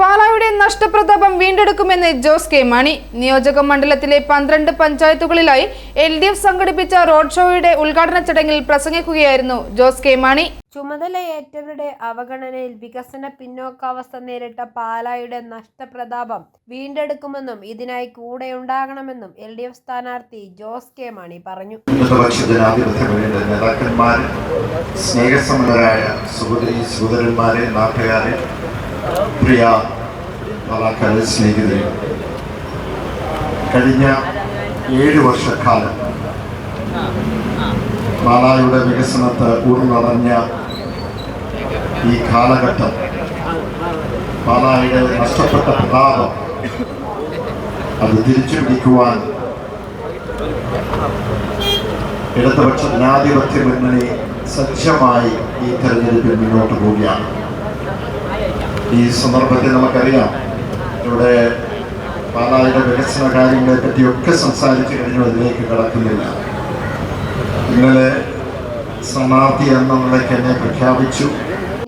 പാലായുടെ നഷ്ടപ്രതാപം വീണ്ടെടുക്കുമെന്ന് Jose K Mani. നിയോജക മണ്ഡലത്തിലെ 12 പഞ്ചായത്തുകളിലായി LDF സംഘടിപ്പിച്ച റോഡ് ഷോയുടെ ഉദ്ഘാടന ചടങ്ങിൽ പ്രസംഗിക്കുകയായിരുന്നു ജോസ് കെ മാണി. ചുമതലയേറ്റവരുടെ അവഗണനയിൽ വികസന പിന്നോക്കാവസ്ഥ നേരിട്ട പാലായുടെ നഷ്ടപ്രതാപം വീണ്ടെടുക്കുമെന്നും ഇതിനായി കൂടെയുണ്ടാകണമെന്നും LDF സ്ഥാനാർത്ഥി ജോസ് കെ മാണി പറഞ്ഞു. പ്രിയ പാലക്കാട് സ്നേഹിതരെ, കഴിഞ്ഞ 7 വർഷക്കാലം പാലായുടെ വികസനത്തെ ഊർന്നടഞ്ഞ ഈ കാലഘട്ടം പാലായുടെ നഷ്ടപ്പെട്ട പ്രതാപം അത് തിരിച്ചു പിടിക്കുവാൻ ഇടതുപക്ഷ ജനാധിപത്യ മുന്നണി സജ്ജമായി ഈ തെരഞ്ഞെടുപ്പിൽ മുന്നോട്ട് പോവുകയാണ്. ഈ സന്ദർഭത്തിൽ നമുക്കറിയാം, ഇവിടെ പാലായുടെ വികസന കാര്യങ്ങളെ പറ്റിയൊക്കെ സംസാരിച്ചു കഴിഞ്ഞു, അതിലേക്ക് കടക്കുന്നില്ല. ഇന്നലെ സ്ഥാനാർത്ഥി എന്ന നിലയ്ക്ക് എന്നെ പ്രഖ്യാപിച്ചു.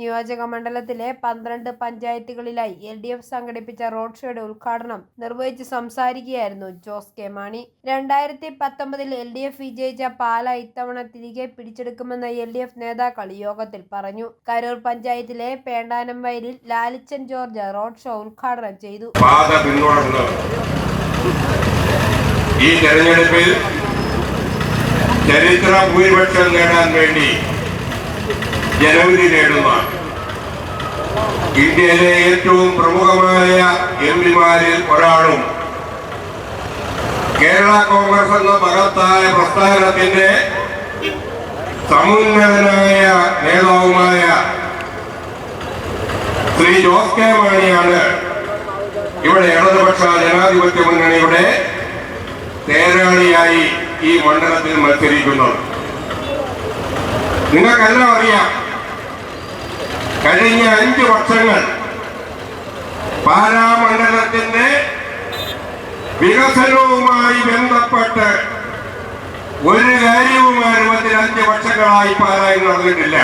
നിയോജക മണ്ഡലത്തിലെ 12 പഞ്ചായത്തുകളിലായി LDF സംഘടിപ്പിച്ച റോഡ് ഷോയുടെ ഉദ്ഘാടനം നിർവഹിച്ച് സംസാരിക്കുകയായിരുന്നു ജോസ് കെ മാണി. 2019 LDF വിജയിച്ച പാല ഇത്തവണ തിരികെ പിടിച്ചെടുക്കുമെന്ന് LDF നേതാക്കൾ യോഗത്തിൽ പറഞ്ഞു. കരൂർ പഞ്ചായത്തിലെ പേണ്ടാനം വയലിൽ ലാലിച്ചൻ ജോർജ് റോഡ് ഷോ ഉദ്ഘാടനം ചെയ്തു. ഈ തെരഞ്ഞെടുപ്പിൽ ചരിത്ര ഭൂരിപക്ഷം നേടാൻ വേണ്ടി ജനവിധി നേടുന്ന ഇന്ത്യയിലെ ഏറ്റവും പ്രമുഖമായ MPമാരിൽ ഒരാളും കേരള കോൺഗ്രസ് എന്ന മഹത്തായ പ്രസ്ഥാനത്തിന്റെ സമുന്നതനായ നേതാവുമായ ശ്രീ ജോസ് കെ മാണിയാണ് ഇവിടെ ഇടതുപക്ഷ ജനാധിപത്യ മുന്നണിയുടെ തേരാളിയായി ഈ മണ്ഡലത്തിൽ മത്സരിക്കുന്നത്. നിങ്ങൾക്കെല്ലാം അറിയാം, കഴിഞ്ഞ 5 വർഷങ്ങൾ പാലാ മണ്ഡലത്തിന്റെ വികസനവുമായി ബന്ധപ്പെട്ട് ഒരു കാര്യവും 5 വർഷങ്ങളായി പാലായിൽ നടന്നിട്ടില്ല.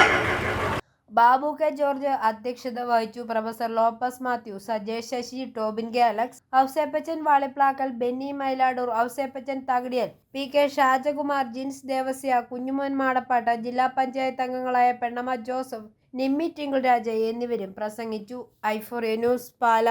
ബാബു കെ ജോർജ് അധ്യക്ഷത വഹിച്ചു. Professor Lopez Mathew, Sajesh Sasi, Tobin K Alex, Ouseppachan Valiplackal, Benny Mylatoor, Ouseppachan Thakadiyal, PK Shajakumar, Jins Devasya, Kunjumon Madappatta, ജില്ലാ പഞ്ചായത്ത് അംഗങ്ങളായ പെണ്ണമ്മ ജോസഫ്, നിമ്മി ടിങ്കിൾ രാജ എന്നിവരും പ്രസംഗിച്ചു. i4A ന്യൂസ്, പാല.